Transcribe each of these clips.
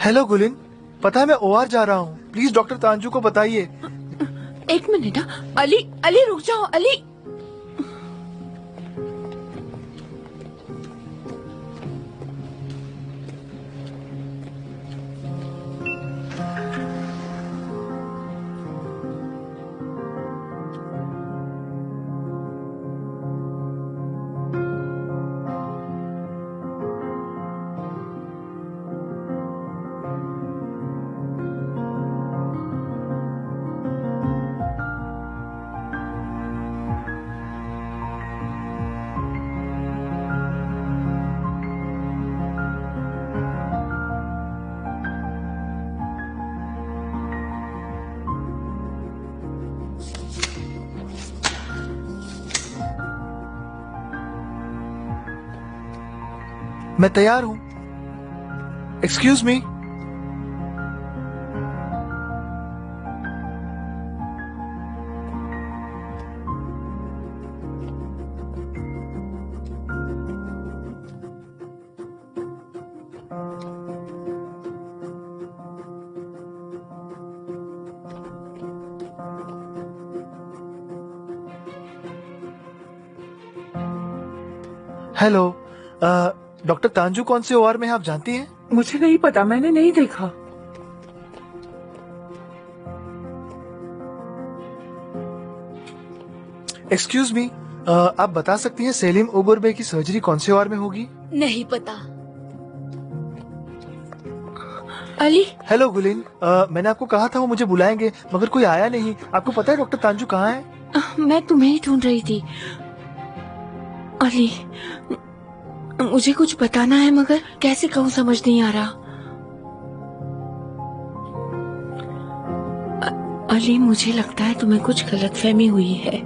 Hello गुलिन, पता है मैं ओआर जा रहा हूँ, प्लीज डॉक्टर तांजू को बताइए। एक मिनट। अली अली रुक जाओ अली। मैं तैयार हूँ। Excuse me. हेलो, डॉक्टर तांजू कौन से ओआर में है आप जानती हैं? मुझे नहीं पता, मैंने नहीं देखा। एक्सक्यूज मी, आप बता सकती हैं सेलिम ओबर बे की सर्जरी कौन से ओआर में होगी? नहीं पता। अली हेलो गुलिन, मैंने आपको कहा था वो मुझे बुलाएंगे मगर कोई आया नहीं। आपको पता है डॉक्टर तांजू कहाँ है? मैं तुम्हें ही ढूंढ रही थी। अली मुझे कुछ बताना है मगर कैसे कहूँ समझ नहीं आ रहा। अली मुझे लगता है तुम्हें कुछ गलतफहमी हुई है।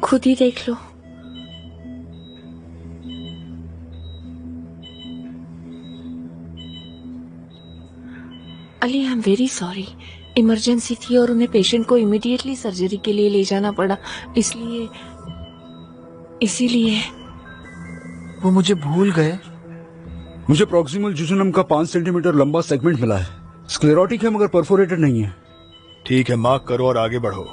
खुद ही देख लो। Ali I am very sorry, emergency थी और उन्हें पेशेंट को इमीडिएटली सर्जरी के लिए ले जाना पड़ा, इसीलिए वो मुझे भूल गए। मुझे प्रॉक्सिमल जुजुनम का 5 सेंटीमीटर लंबा सेगमेंट मिला है। स्क्लेरोटिक है मगर परफोरेटेड नहीं है। ठीक है, मार्क करो और आगे बढ़ो।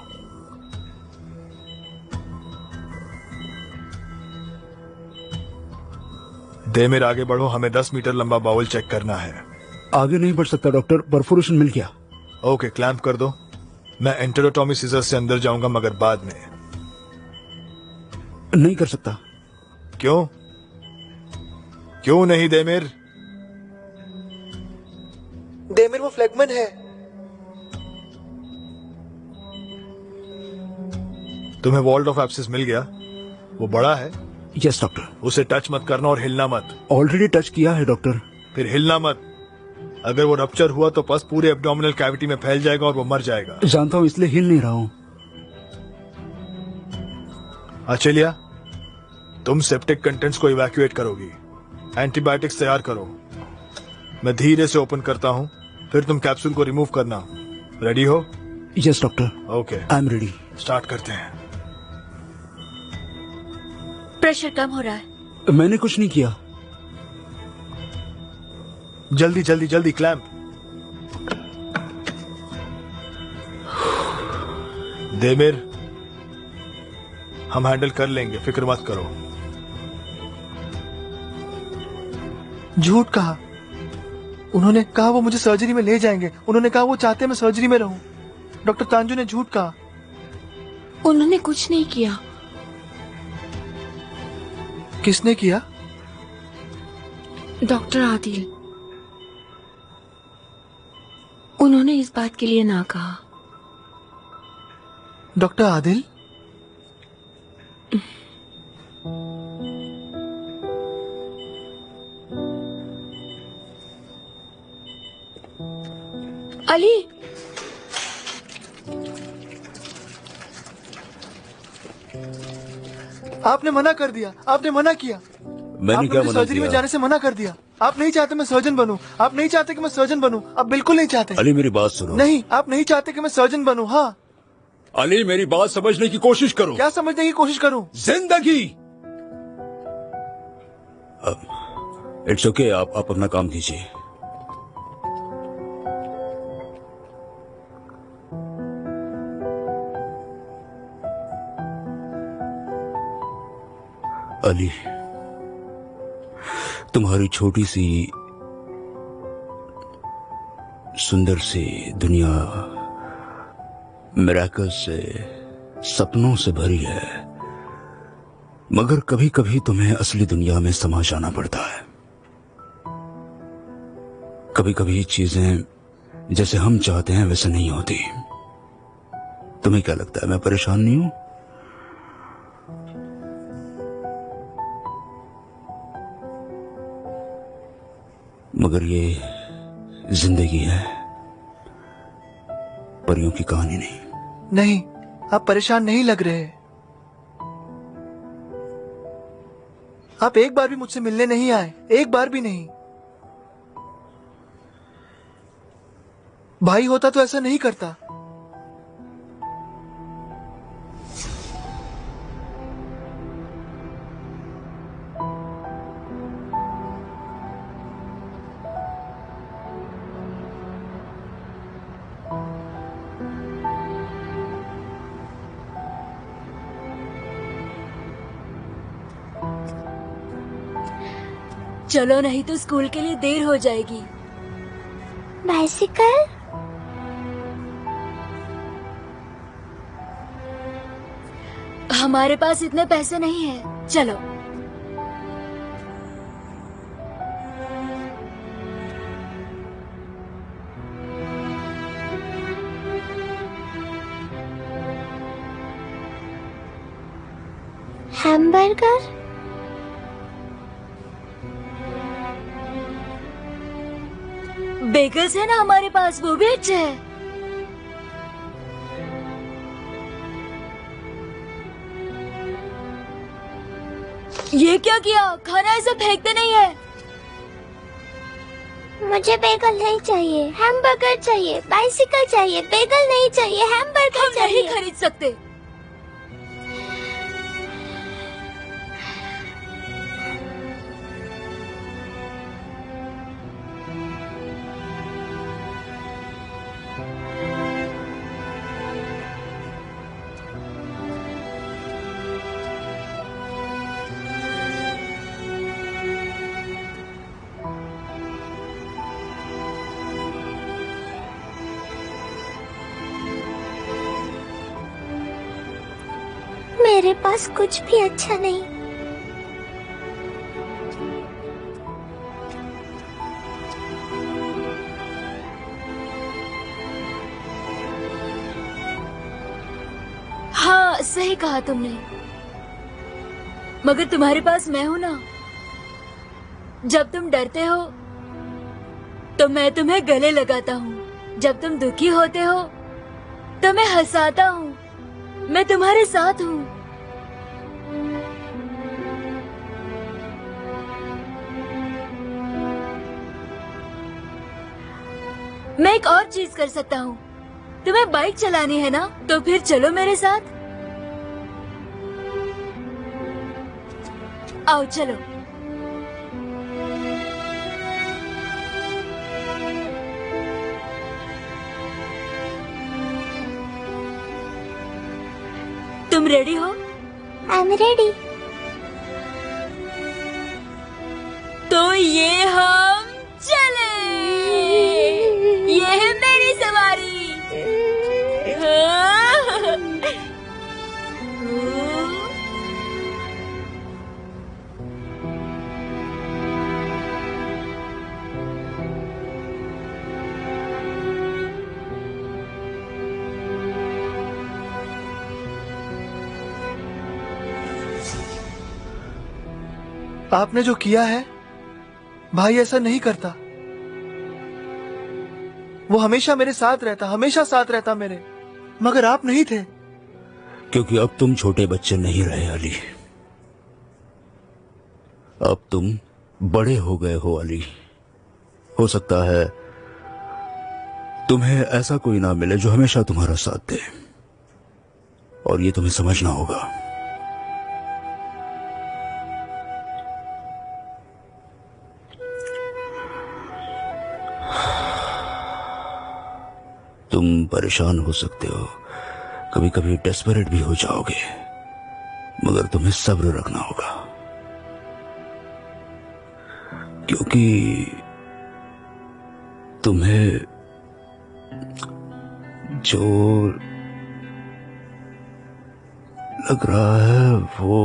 देमिर आगे बढ़ो, हमें 10 मीटर लंबा बाउल चेक करना है। आगे नहीं बढ़ सकता डॉक्टर, परफोरेशन मिल गया। ओके, क्लैंप कर दो। मैं एंटेरोटॉमी सीजर से अंदर जाऊंगा मगर बाद में। नहीं कर सकता। क्यों? क्यों नहीं देमिर? देमिर वो फ्लेगमन है। तुम्हें वॉल्ड ऑफ एब्सिस मिल गया? वो बड़ा है। Yes doctor. उसे टच मत करना और हिलना मत। ऑलरेडी टच किया है डॉक्टर। फिर हिलना मत। अगर वो रप्चर हुआ तो पस पूरे एब्डोमिनल कैविटी में फैल जाएगा और वो मर जाएगा। जानता हूँ, इसलिए हिल नहीं रहा हूँ। आचेलिया, तुम सेप्टिक कंटेंट्स को इवैक्यूएट करोगी। एंटीबायोटिक्स तैयार करो। मैं धीरे से ओपन करता हूँ, फिर तुम कैप्सूल को रिमूव करना। रेडी हो? Yes doctor. Okay, I am ready. Start करते हैं। प्रेशर कम हो रहा है। मैंने कुछ नहीं किया। जल्दी जल्दी जल्दी, क्लैंप। देमिर, हम हैंडल कर लेंगे, फिक्र मत करो। झूठ कहा। उन्होंने कहा वो मुझे सर्जरी में ले जाएंगे। उन्होंने कहा वो चाहते मैं सर्जरी में रहूं। डॉक्टर तांजू ने झूठ कहा। उन्होंने कुछ नहीं किया। किसने किया? डॉक्टर आदिल। उन्होंने इस बात के लिए ना कहा। डॉक्टर आदिल? अली, आपने मना कर दिया, आपने मना किया। मैंने आपने क्या मुझे मना सर्जरी में किया? जाने से मना कर दिया। आप नहीं चाहते मैं सर्जन बनूं, आप नहीं चाहते कि मैं सर्जन बनूं, आप बिल्कुल नहीं चाहते। अली मेरी बात सुनो। नहीं, आप नहीं चाहते कि मैं सर्जन बनूं। हाँ, अली मेरी बात समझने की कोशिश करो। क्या समझने की कोशिश करूं? जिंदगी। इट्स ओके, आप अपना काम कीजिए। अली, तुम्हारी छोटी सी सुंदर सी दुनिया मिरेकल से, सपनों से भरी है, मगर कभी कभी तुम्हें असली दुनिया में समा जाना पड़ता है। कभी कभी चीजें जैसे हम चाहते हैं वैसे नहीं होती। तुम्हें क्या लगता है मैं परेशान नहीं हूं? मगर ये जिंदगी है, परियों की कहानी नहीं। नहीं, आप परेशान नहीं लग रहे। आप एक बार भी मुझसे मिलने नहीं आए, एक बार भी नहीं। भाई होता तो ऐसा नहीं करता। चलो नहीं तो स्कूल के लिए देर हो जाएगी। बाइसिकल? हमारे पास इतने पैसे नहीं है, चलो। हैमबर्गर? बेगल्स है ना हमारे पास, वो भी अच्छे है। ये क्या किया? खाना ऐसे फेंकते नहीं है। मुझे बेगल नहीं चाहिए, हैमबर्गर चाहिए। बाइसिकल चाहिए, बेगल नहीं चाहिए, हैमबर्गर हम चाहिए। नहीं खरीद सकते। मेरे पास कुछ भी अच्छा नहीं। हाँ, सही कहा तुमने। मगर तुम्हारे पास मैं हूं ना। जब तुम डरते हो तो मैं तुम्हें गले लगाता हूँ। जब तुम दुखी होते हो तो मैं हंसाता हूँ। मैं तुम्हारे साथ हूँ। मैं एक और चीज कर सकता हूँ। तुम्हें बाइक चलानी है ना, तो फिर चलो मेरे साथ। आओ चलो। तुम रेडी हो? I am ready. तो ये हम चले। ये है मेरी सवारी। हाँ। आपने जो किया है, भाई ऐसा नहीं करता। वो हमेशा मेरे साथ रहता, हमेशा साथ रहता मेरे। मगर आप नहीं थे। क्योंकि अब तुम छोटे बच्चे नहीं रहे अली। अब तुम बड़े हो गए हो अली। हो सकता है तुम्हें ऐसा कोई ना मिले जो हमेशा तुम्हारा साथ दे, और ये तुम्हें समझना होगा। तुम परेशान हो सकते हो, कभी कभी डेस्परेट भी हो जाओगे, मगर तुम्हें सब्र रखना होगा, क्योंकि तुम्हें जो लग रहा है वो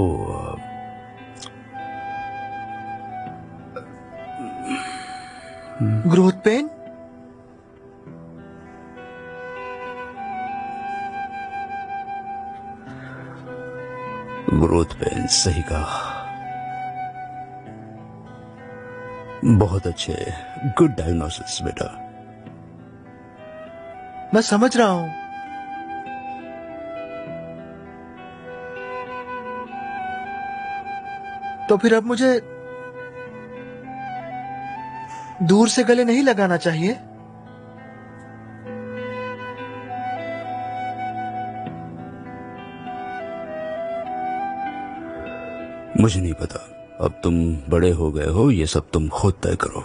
ग्रोथ पेन? ग्रोथ पेन, सही कहा। बहुत अच्छे, गुड डायग्नोसिस बेटा। मैं समझ रहा हूं, तो फिर अब मुझे दूर से गले नहीं लगाना चाहिए? मुझे नहीं पता, अब तुम बड़े हो गए हो, ये सब तुम खुद तय करो।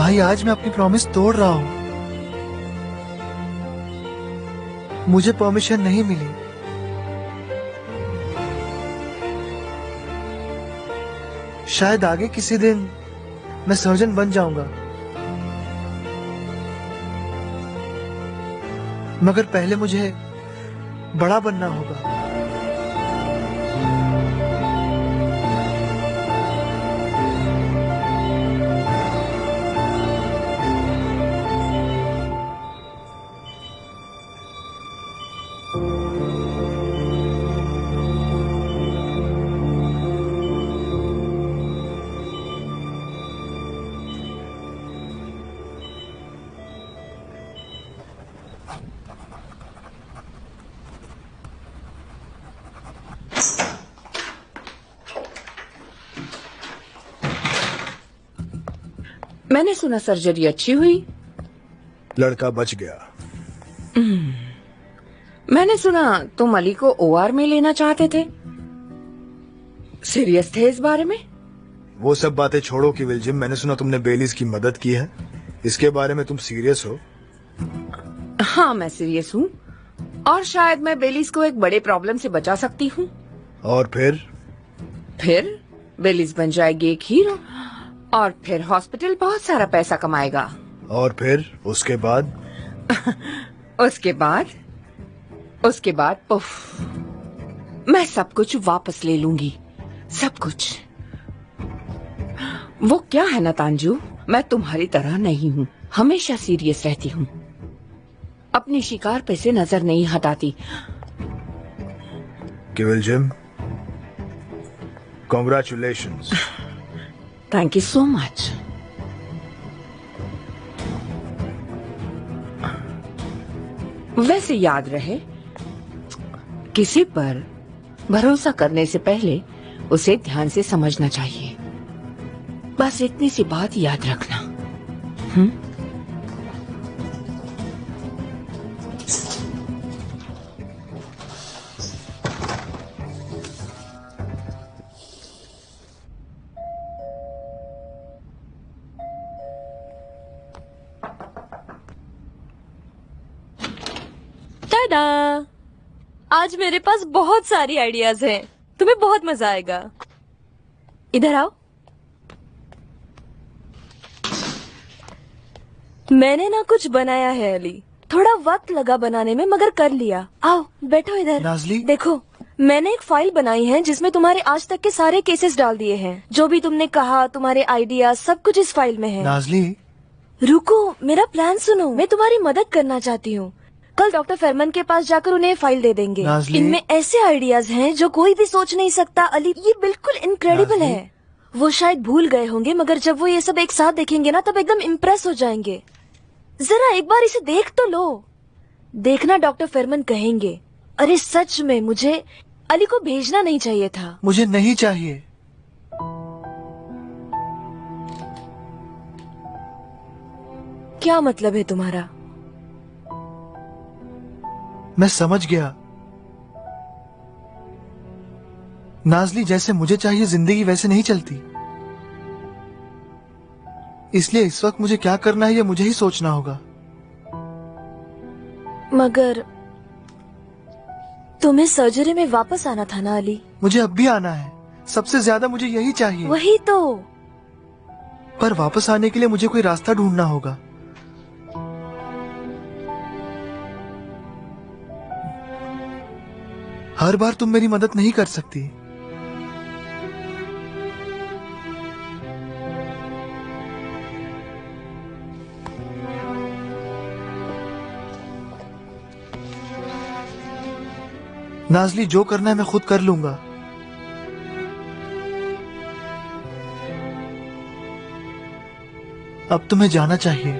भाई आज मैं अपनी प्रॉमिस तोड़ रहा हूं। मुझे परमिशन नहीं मिली। शायद आगे किसी दिन मैं सर्जन बन जाऊंगा, मगर पहले मुझे बड़ा बनना होगा। मैंने सुना सर्जरी अच्छी हुई। लड़का बच गया। मैंने सुना तुम अली को ओआर में लेना चाहते थे। सीरियस थे इस बारे में? वो सब बातें छोड़ो कि विल्जिम, मैंने सुना तुमने बेलीज की मदद की है। इसके बारे में तुम सीरियस हो? हाँ, मैं सीरियस हूँ और शायद मैं बेलीज को एक बड़े प्रॉब्लम से बचा सकती हूँ। और फिर बेलीज बन जाएगी एक हीरो और फिर हॉस्पिटल बहुत सारा पैसा कमाएगा। और फिर उसके बाद उसके बाद पुफ, मैं सब कुछ वापस ले लूंगी, सब कुछ। वो क्या है ना तांजू, मैं तुम्हारी तरह नहीं हूँ, हमेशा सीरियस रहती हूँ, अपनी शिकार पे से नजर नहीं हटाती। कि विल्जिम, congratulations. Thank you so much. वैसे याद रहे, किसी पर भरोसा करने से पहले उसे ध्यान से समझना चाहिए। बस इतनी सी बात याद रखना। टाडा! आज मेरे पास बहुत सारी आइडियाज हैं, तुम्हें बहुत मजा आएगा। इधर आओ। मैंने ना कुछ बनाया है अली, थोड़ा वक्त लगा बनाने में मगर कर लिया। आओ बैठो इधर। नाज़ली? देखो, मैंने एक फाइल बनाई है जिसमें तुम्हारे आज तक के सारे केसेस डाल दिए हैं। जो भी तुमने कहा, तुम्हारे आइडिया, सब कुछ इस फाइल में है। नाज़ली, रुको, मेरा प्लान सुनो। मैं तुम्हारी मदद करना चाहती हूँ। कल डॉक्टर फेरमन के पास जाकर उन्हें फाइल दे देंगे। नाज़ली? इनमें ऐसे आइडियाज हैं जो कोई भी सोच नहीं सकता अली, ये बिल्कुल इनक्रेडिबल नाज़ली? है। वो शायद भूल गए होंगे मगर जब वो ये सब एक साथ देखेंगे ना तब एकदम इम्प्रेस हो जाएंगे। जरा एक बार इसे देख तो लो। देखना डॉक्टर फेरमन कहेंगे, अरे सच में मुझे अली को भेजना नहीं चाहिए था। मुझे नहीं चाहिए। क्या मतलब है तुम्हारा? मैं समझ गया। नाज़ली, जैसे मुझे चाहिए जिंदगी वैसे नहीं चलती। इसलिए इस वक्त मुझे क्या करना है ये मुझे ही सोचना होगा। मगर तुम्हें सर्जरी में वापस आना था ना अली? मुझे अब भी आना है। सबसे ज्यादा मुझे यही चाहिए। वही तो। पर वापस आने के लिए मुझे कोई रास्ता ढूंढना होगा। हर बार तुम मेरी मदद नहीं कर सकती। नाज़ली, जो करना है मैं खुद कर लूंगा। अब तुम्हें जाना चाहिए।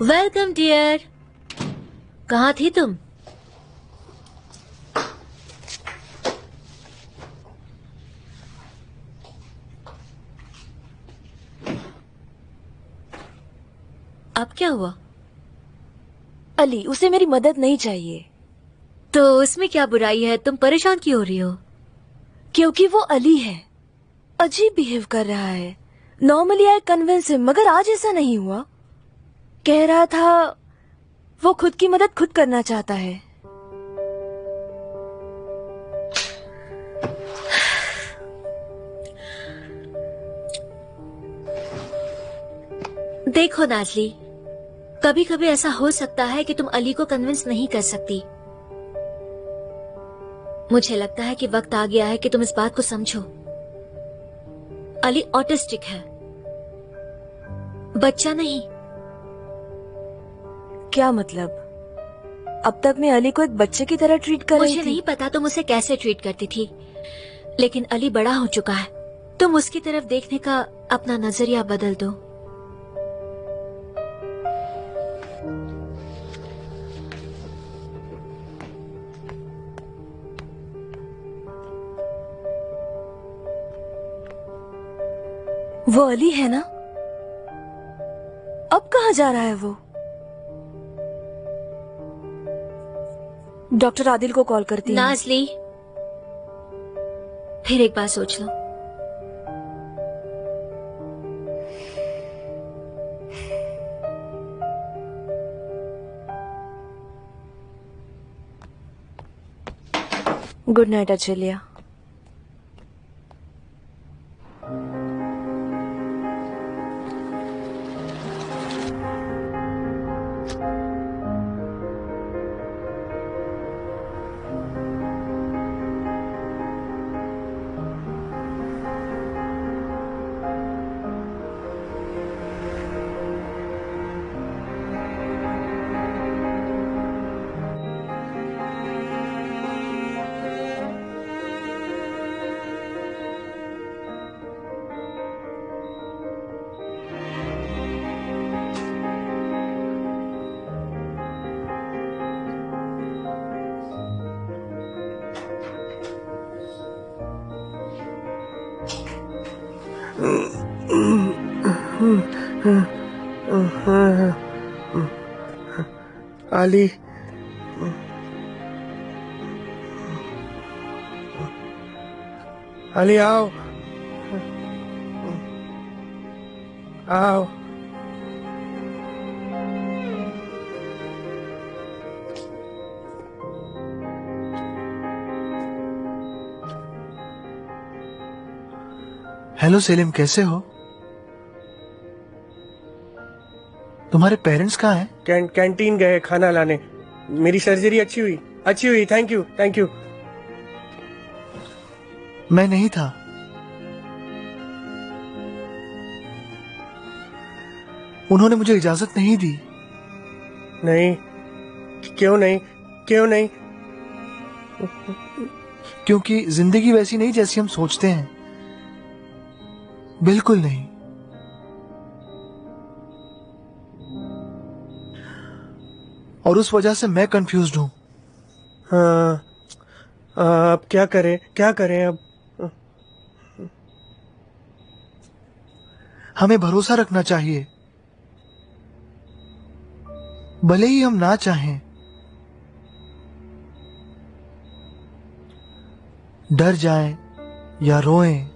Welcome dear. कहाँ थी तुम? अब क्या हुआ? अली, उसे मेरी मदद नहीं चाहिए। तो उसमें क्या बुराई है? तुम परेशान क्यों हो रही हो? क्योंकि वो अली है, अजीब बिहेव कर रहा है। नॉर्मली आई कन्विंस हिम, मगर आज ऐसा नहीं हुआ। कह रहा था वो खुद की मदद खुद करना चाहता है। देखो नाजली, कभी कभी ऐसा हो सकता है कि तुम अली को कन्विंस नहीं कर सकती। मुझे लगता है कि वक्त आ गया है कि तुम इस बात को समझो। अली ऑटिस्टिक है, बच्चा नहीं। क्या मतलब? अब तक मैं अली को एक बच्चे की तरह ट्रीट कर रही मुझे थी। नहीं पता तुम उसे कैसे ट्रीट करती थी, लेकिन अली बड़ा हो चुका है। तुम उसकी तरफ देखने का अपना नजरिया बदल दो। वो अली है ना? अब कहाँ जा रहा है वो? डॉक्टर आदिल को कॉल करती हूँ। नाजली, फिर एक बार सोच लो। गुड नाइट अचलिया। अली, अली आओ, आओ। हेलो सेलिम, कैसे हो? तुम्हारे पेरेंट्स कहाँ हैं? कैंटीन गए खाना लाने। मेरी सर्जरी अच्छी हुई। Thank you. मैं नहीं था। उन्होंने मुझे इजाजत नहीं दी। नहीं, क्यों नहीं? क्योंकि जिंदगी वैसी नहीं जैसी हम सोचते हैं, बिल्कुल नहीं। और उस वजह से मैं कंफ्यूज्ड हूं। हाँ, अब क्या करें अब? हमें भरोसा रखना चाहिए, भले ही हम ना चाहें। डर जाएं या रोएं,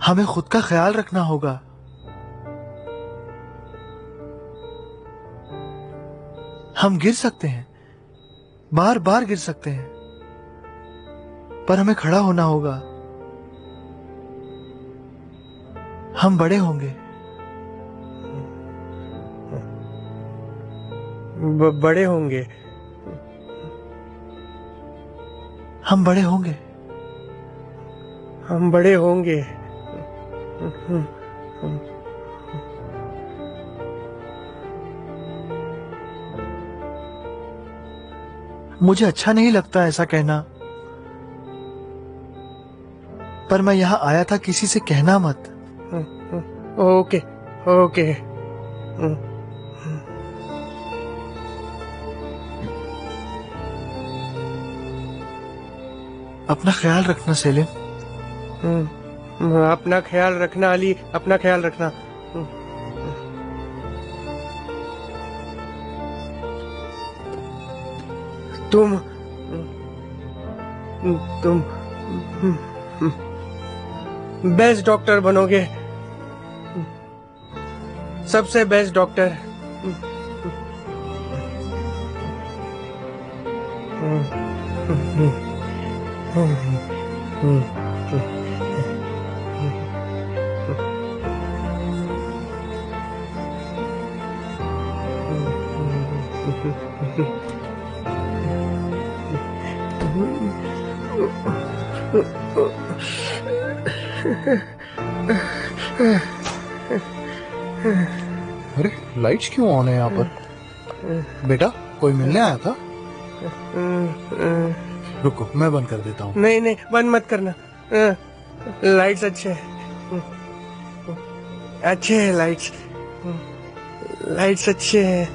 हमें खुद का ख्याल रखना होगा। हम गिर सकते हैं, बार बार गिर सकते हैं, पर हमें खड़ा होना होगा। हम बड़े होंगे। बड़े होंगे। हम बड़े होंगे। हम बड़े होंगे। मुझे अच्छा नहीं लगता ऐसा कहना, पर मैं यहां आया था किसी से कहना मत। ओके। अपना ख्याल रखना सेलिम। अपना ख्याल रखना अली, अपना ख्याल रखना। तुम बेस्ट डॉक्टर बनोगे, सबसे बेस्ट डॉक्टर। अरे लाइट्स क्यों ऑन है यहाँ पर? बेटा कोई मिलने आया था? रुको मैं बंद कर देता हूँ। नहीं नहीं, बंद मत करना। लाइट्स अच्छे हैं, अच्छे हैं लाइट्स, लाइट्स अच्छे हैं।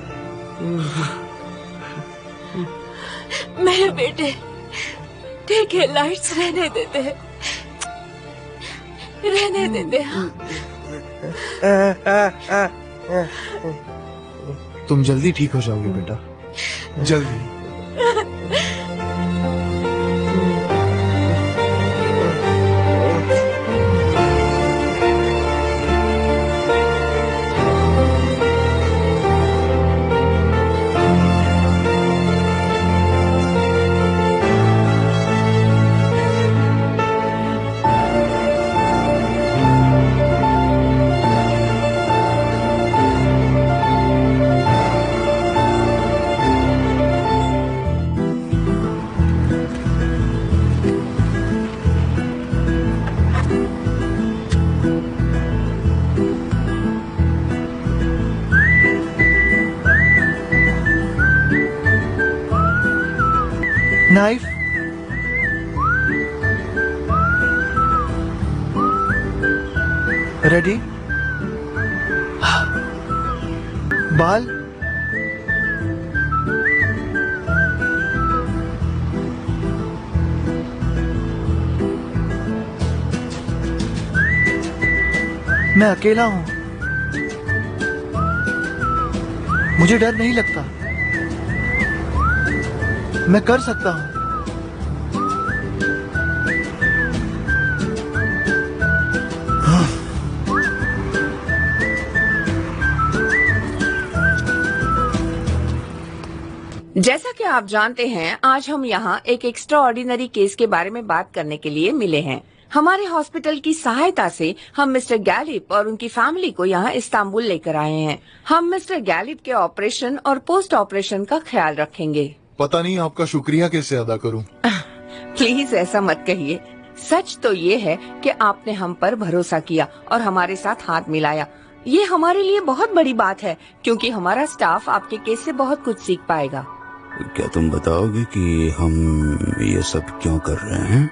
मेरे बेटे, ठीक है, लाइट्स रहने देते हैं, रहने देते हैं। तुम जल्दी ठीक हो जाओगे बेटा, जल्दी। नाइफ, रेडी, बाल, मैं अकेला हूं, मुझे डर नहीं लगता, मैं कर सकता हूं। जैसा कि आप जानते हैं, आज हम यहाँ एक एक्स्ट्रा ऑर्डिनरी केस के बारे में बात करने के लिए मिले हैं। हमारे हॉस्पिटल की सहायता से हम मिस्टर गैलिप और उनकी फैमिली को यहाँ इस्तांबुल लेकर आए हैं। हम मिस्टर गैलिप के ऑपरेशन और पोस्ट ऑपरेशन का ख्याल रखेंगे। पता नहीं आपका शुक्रिया कैसे अदा करूं। प्लीज ऐसा मत कहिए। सच तो ये है कि आपने हम पर भरोसा किया और हमारे साथ हाथ मिलाया। ये हमारे लिए बहुत बड़ी बात है, क्योंकि हमारा स्टाफ आपके केस से बहुत कुछ सीख पाएगा। क्या तुम बताओगे कि हम ये सब क्यों कर रहे हैं?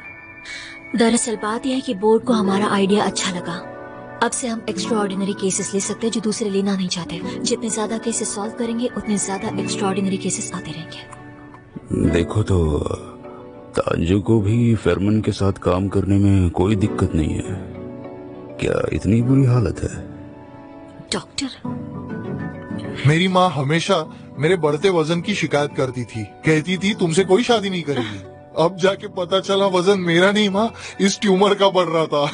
दरअसल बात यह है कि बोर्ड को हमारा आइडिया अच्छा लगा। अब से हम एक्स्ट्रा ऑर्डिनरी केसेस ले सकते हैं जो दूसरे लेना नहीं चाहते। जितने ज्यादा केसेस सॉल्व करेंगे उतने ज्यादा एक्स्ट्रा ऑर्डिनरी केसेस आते रहेंगे। देखो तो तांजू को भी फेरमन के साथ काम करने में कोई दिक्कत नहीं है। क्या इतनी बुरी हालत है? डॉक्टर, मेरी माँ हमेशा मेरे बढ़ते वजन की शिकायत करती थी, कहती थी तुमसे कोई शादी नहीं करेगी। अब जाके पता चला वजन मेरा नहीं माँ, इस ट्यूमर का बढ़ रहा था।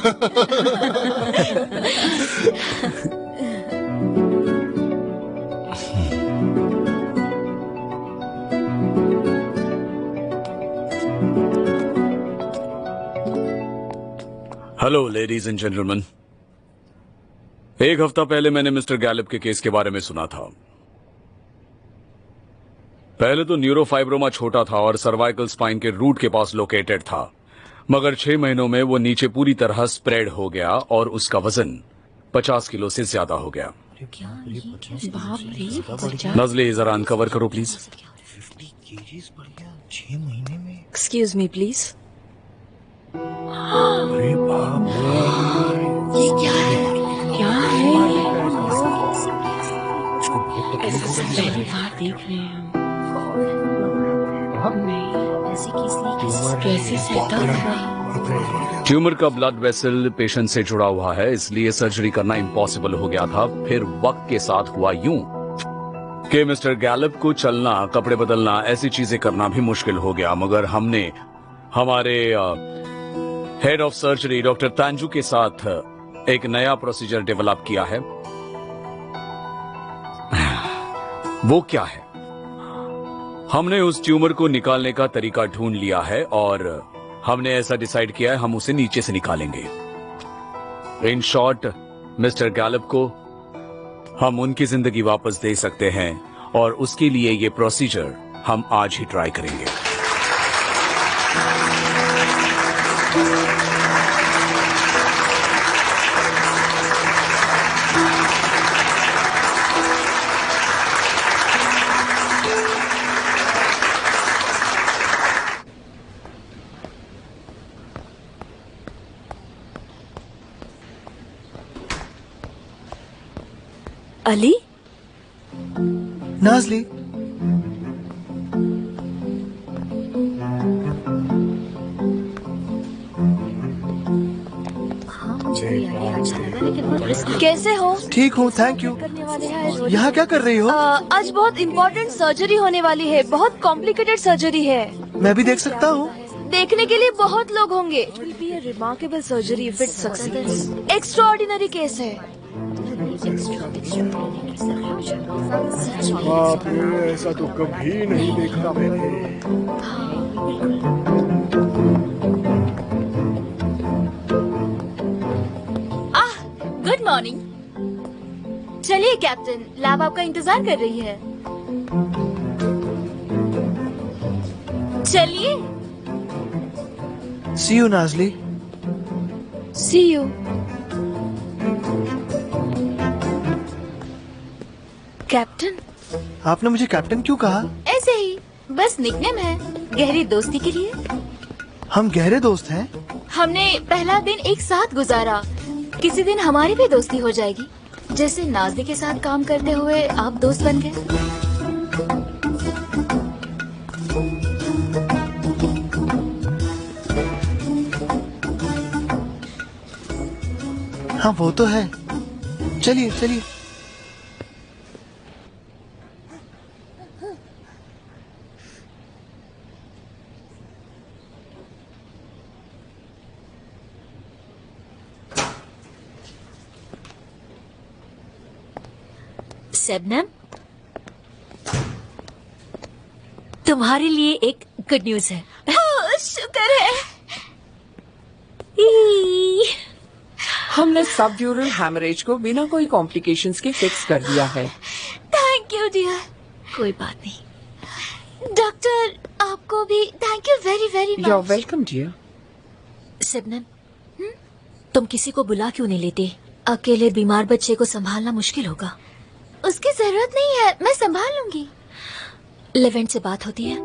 हेलो लेडीज एंड जेंटलमैन, एक हफ्ता पहले मैंने मिस्टर गैलिप के केस के बारे में सुना था। पहले तो न्यूरोफाइब्रोमा छोटा था और सर्वाइकल स्पाइन के रूट के पास लोकेटेड था, मगर 6 महीनों में वो नीचे पूरी तरह स्प्रेड हो गया और उसका वजन 50 किलो से ज्यादा हो गया। नजले जरा अनकवर करो प्लीज। 50 kgs बढ़ गया 6 महीने में। Excuse me please. अरे बाप रे, ये क्या है? क्या है? पहली बार देख रहे हैं कैसे सेटअप। ट्यूमर का ब्लड वेसल पेशेंट से जुड़ा हुआ है, इसलिए सर्जरी करना इम्पॉसिबल हो गया था। फिर वक्त के साथ हुआ यूं कि मिस्टर गैलप को चलना, कपड़े बदलना, ऐसी चीजें करना भी मुश्किल हो गया। मगर हमने हमारे हेड ऑफ सर्जरी डॉक्टर तांजू के साथ एक नया प्रोसीजर डेवलप किया है। वो क्या है? हमने उस ट्यूमर को निकालने का तरीका ढूंढ लिया है और हमने ऐसा डिसाइड किया है हम उसे नीचे से निकालेंगे। इन शॉर्ट, मिस्टर गैलप को हम उनकी जिंदगी वापस दे सकते हैं और उसके लिए ये प्रोसीजर हम आज ही ट्राई करेंगे। अली, नाजली, कैसे हो? ठीक हूँ, थैंक यू। करने वाले हैं यहाँ क्या कर रही हो? आज बहुत इम्पोर्टेंट सर्जरी होने वाली है, बहुत कॉम्प्लिकेटेड सर्जरी है। मैं भी देख सकता हूँ? देखने के लिए बहुत लोग होंगे। It will be a remarkable surgery if it succeeds. Extraordinary case है। बाप रे, ऐसा तो कभी नहीं देखा मैंने। Good morning. चलिए कैप्टन, लैब आपका इंतजार कर रही है। चलिए। See you, Nazli. See you. Captain, आपने मुझे कैप्टन क्यों कहा? ऐसे ही, बस निकनेम है, गहरी दोस्ती के लिए। हम गहरे दोस्त हैं। हमने पहला दिन एक साथ गुजारा, किसी दिन हमारी भी दोस्ती हो जाएगी। जैसे नाज़ी के साथ काम करते हुए आप दोस्त बन गए। हाँ, वो तो है। चलिए चलिए। शबनम, तुम्हारे लिए एक गुड न्यूज है। शुक्र है। हमने सब ड्यूरल हैमरेज को बिना कोई कॉम्प्लिकेशंस के फिक्स कर दिया है। Thank you dear. कोई बात नहीं। डॉक्टर, आपको भी thank you very very much. You are welcome dear. Shabnam, तुम किसी को बुला क्यों नहीं लेते? अकेले बीमार बच्चे को संभालना मुश्किल होगा। उसकी जरूरत नहीं है, मैं संभाल लूंगी। लेवेंट से बात होती है?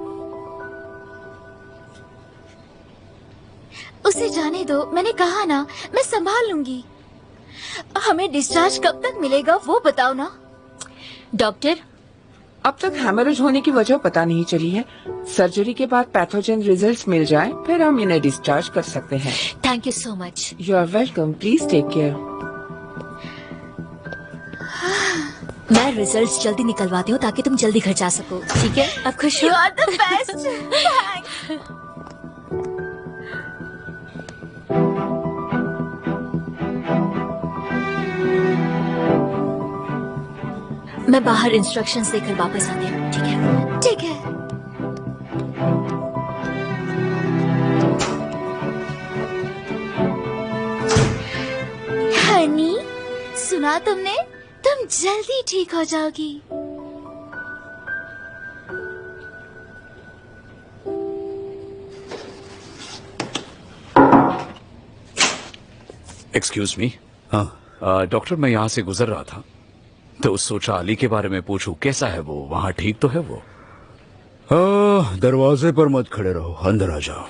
उसे जाने दो, मैंने कहा ना, मैं संभाल लूंगी। हमें डिस्चार्ज कब तक मिलेगा वो बताओ ना। डॉक्टर, अब तक हैमरेज होने की वजह पता नहीं चली है। सर्जरी के बाद पैथोजन रिजल्ट्स मिल जाए, फिर हम इन्हें डिस्चार्ज कर सकते हैं। Thank you so much. You are welcome. Please take care. मैं रिजल्ट्स जल्दी निकलवाती हूँ ताकि तुम जल्दी घर जा सको। ठीक है? अब खुश हो? You are the best. Thanks. मैं बाहर इंस्ट्रक्शंस देकर वापस आती हूँ। ठीक है? ठीक है। हनी, सुना तुमने? तुम जल्दी ठीक हो जाओगी। Excuse me. हाँ, डॉक्टर, मैं यहाँ से गुजर रहा था तो सोचा अली के बारे में पूछूं, कैसा है वो? वहाँ ठीक तो है वो? दरवाजे पर मत खड़े रहो, अंदर आ जाओ।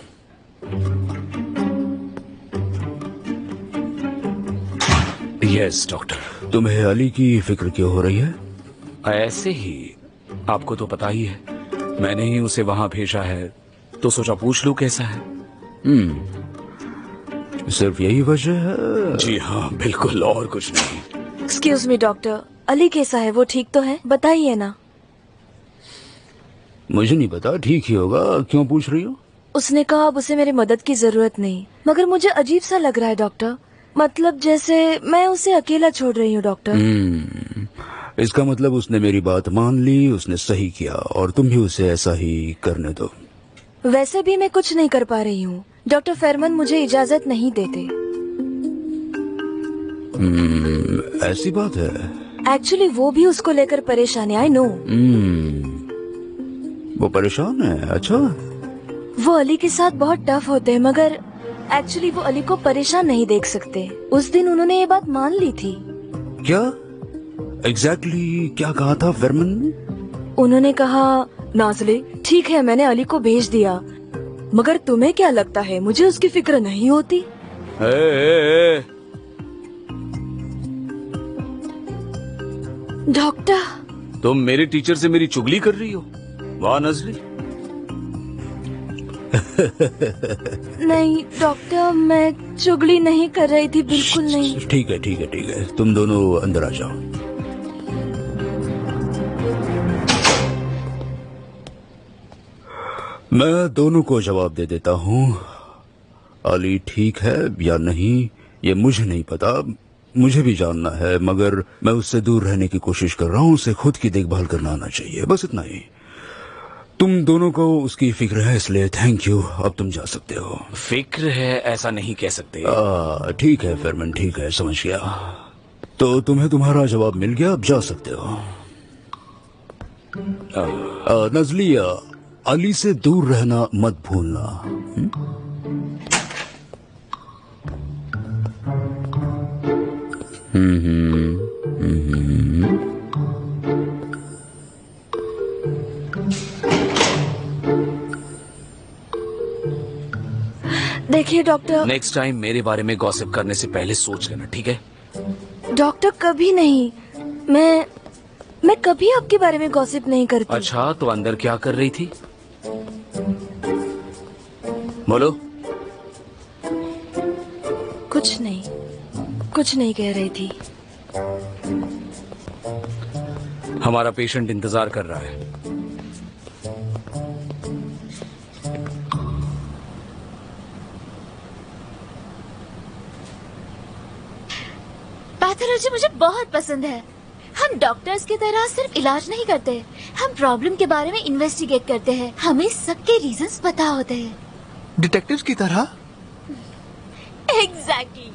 Yes doctor. तुम्हें अली की फिक्र क्यों हो रही है? ऐसे ही, आपको तो पता ही है, मैंने ही उसे वहां भेजा है, तो सोचा पूछ लूं कैसा है। सिर्फ यही वजह है? जी हाँ, बिल्कुल, और कुछ नहीं। एक्सक्यूज मी डॉक्टर, अली कैसा है? वो ठीक तो है? बताइए ना। मुझे नहीं पता, ठीक ही होगा। क्यों पूछ रही हो? उसने कहा अब उसे मेरी मदद की जरूरत नहीं, मगर मुझे अजीब सा लग रहा है डॉक्टर। मतलब जैसे मैं उसे अकेला छोड़ रही हूँ डॉक्टर। इसका मतलब उसने मेरी बात मान ली, उसने सही किया, और तुम भी उसे ऐसा ही करने दो। वैसे भी मैं कुछ नहीं कर पा रही हूँ, डॉक्टर फेरमन मुझे इजाजत नहीं देते। ऐसी बात है? एक्चुअली वो भी उसको लेकर परेशान है, आई नो। वो परेशान है? अच्छा। वो अली के साथ बहुत टफ होते हैं, मगर एक्चुअली वो अली को परेशान नहीं देख सकते। उस दिन उन्होंने ये बात मान ली थी। क्या एग्जैक्टली क्या कहा था फेरमन ने? उन्होंने कहा, नाज़ली ठीक है मैंने अली को भेज दिया, मगर तुम्हें क्या लगता है मुझे उसकी फिक्र नहीं होती? डॉक्टर, तुम मेरे टीचर से मेरी चुगली कर रही हो? वाह नजली। नहीं डॉक्टर, मैं चुगली नहीं कर रही थी, बिल्कुल नहीं। ठीक है ठीक है ठीक है, तुम दोनों अंदर आ जाओ। मैं दोनों को जवाब दे देता हूँ। अली ठीक है या नहीं ये मुझे नहीं पता, मुझे भी जानना है, मगर मैं उससे दूर रहने की कोशिश कर रहा हूँ। उसे खुद की देखभाल करना आना चाहिए, बस इतना ही। तुम दोनों को उसकी फिक्र है, इसलिए थैंक यू। अब तुम जा सकते हो। फिक्र है ऐसा नहीं कह सकते। ठीक है फेरमन, ठीक है, समझ गया। तो तुम्हें तुम्हारा जवाब मिल गया, अब जा सकते हो। नजली, अली से दूर रहना मत भूलना। देखिए डॉक्टर, नेक्स्ट टाइम मेरे बारे में गॉसिप करने से पहले सोच लेना, ठीक है? डॉक्टर कभी नहीं, मैं कभी आपके बारे में गॉसिप नहीं करती। अच्छा, तो अंदर क्या कर रही थी? बोलो। कुछ नहीं कह रही थी। हमारा पेशेंट इंतजार कर रहा है। पैथोलॉजी मुझे बहुत पसंद है। हम डॉक्टर्स की तरह सिर्फ इलाज नहीं करते, हम प्रॉब्लम के बारे में इन्वेस्टिगेट करते हैं। हमें सबके रीजंस पता होते हैं। डिटेक्टिव्स की तरह? एग्जैक्टली।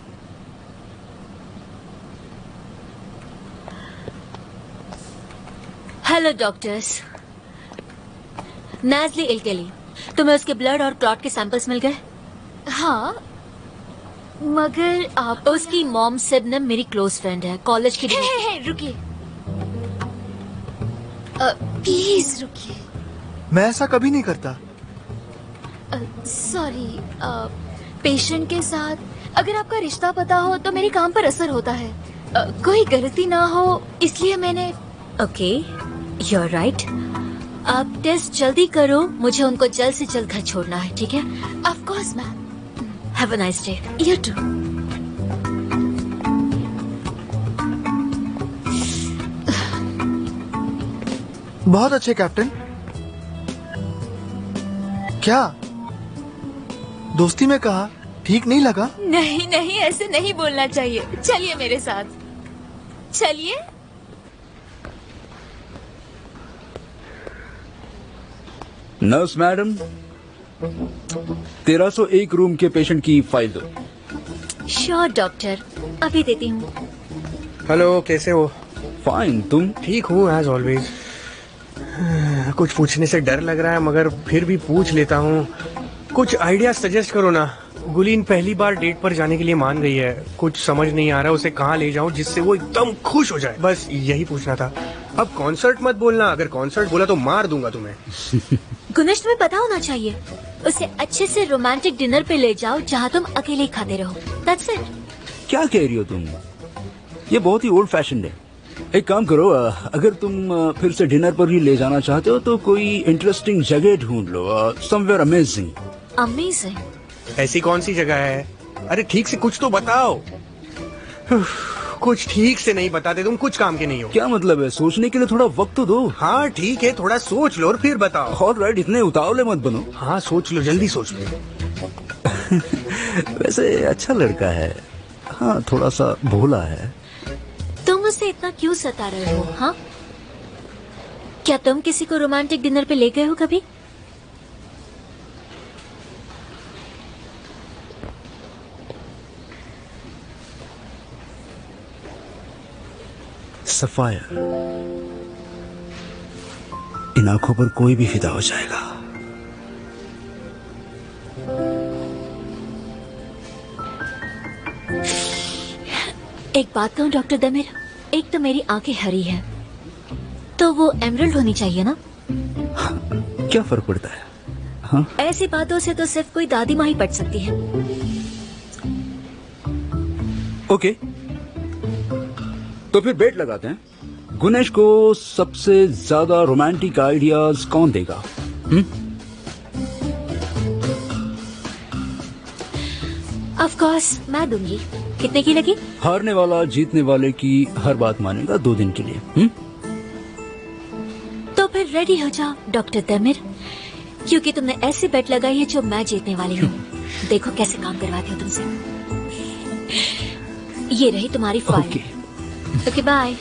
हेलो डॉक्टर्स, नाज़ली इल्केली, तुम्हें उसके ब्लड और क्लॉट के सैंपल्स मिल गए? हाँ, मगर आप उसकी मॉम सिबनम मेरी क्लोज फ्रेंड है, कॉलेज की। रुकिए, प्लीज रुकिए। मैं ऐसा कभी नहीं करता। सॉरी, पेशेंट के साथ अगर आपका रिश्ता पता हो तो मेरे काम पर असर होता है। कोई गलती ना हो इसलिए मैंने। Okay, you're right. आप टेस्ट जल्दी करो, मुझे उनको जल्द से जल्द घर छोड़ना है, ठीक है? Of course ma'am. Have a nice day. You too. बहुत अच्छे कैप्टन। क्या दोस्ती में कहा ठीक नहीं लगा? नहीं नहीं, ऐसे नहीं बोलना चाहिए। चलिए मेरे साथ, चलिए। नर्स मैडम, 1301 रूम के पेशेंट की फाइल दो। श्योर डॉक्टर, अभी देती हूँ। हेलो, कैसे हो? फाइन, तुम? ठीक हूँ एज ऑलवेज। कुछ पूछने से डर लग रहा है, मगर फिर भी पूछ लेता हूँ। कुछ आइडिया सजेस्ट करो ना। गुलीन पहली बार डेट पर जाने के लिए मान गई है, कुछ समझ नहीं आ रहा उसे कहाँ ले जाऊँ जिससे वो एकदम खुश हो जाए। बस यही पूछना था। अब कॉन्सर्ट मत बोलना, अगर कॉन्सर्ट बोला तो मार दूंगा तुम्हें। गुनेश, तुम्हें पता होना चाहिए, उसे अच्छे से रोमांटिक डिनर पे ले जाओ जहाँ तुम अकेले ही खाते रहो। That's it. क्या कह रही हो तुम? ये बहुत ही ओल्ड फैशन है। एक काम करो, अगर तुम फिर से डिनर पर ही ले जाना चाहते हो तो कोई इंटरेस्टिंग जगह ढूंढ लो, समवेयर अमेजिंग। अमेजिंग? ऐसी कौन सी जगह है? अरे ठीक से कुछ तो बताओ। कुछ ठीक से नहीं बताते तुम, कुछ काम के नहीं हो। क्या मतलब है? सोचने के लिए थोड़ा वक्त तो दो। हाँ ठीक है, थोड़ा सोच लो और फिर बताओ। ऑलराइट, इतने उतावले मत बनो। हाँ सोच लो, जल्दी सोच लो। वैसे अच्छा लड़का है, हाँ थोड़ा सा भोला है। तुम उसे इतना क्यों सता रहे हो? हाँ, क्या तुम किसी को रोमांटिक डिनर पे ले गए हो कभी? सफायर, इन आंखों पर कोई भी फिदा हो जाएगा। एक बात कहूँ डॉक्टर दमिर, एक तो मेरी आंखें हरी हैं, तो वो एमरल्ड होनी चाहिए ना? क्या फर्क पड़ता है? हाँ? ऐसी बातों से तो सिर्फ कोई दादी माँ ही पट सकती है। ओके, तो फिर बेट लगाते हैं। गुनेश को सबसे ज्यादा रोमांटिक आइडियाज कौन देगा? ऑफ कोर्स मैं दूंगी। कितने की लगी? हारने वाला जीतने वाले की हर बात मानेगा 2 दिन के लिए। तो फिर रेडी हो जाओ डॉक्टर दमिर, क्योंकि तुमने ऐसी बेट लगाई है जो मैं जीतने वाली हूँ। देखो कैसे काम करवाती हूँ तुमसे। ये रही तुम्हारी फाइल। Okay bye.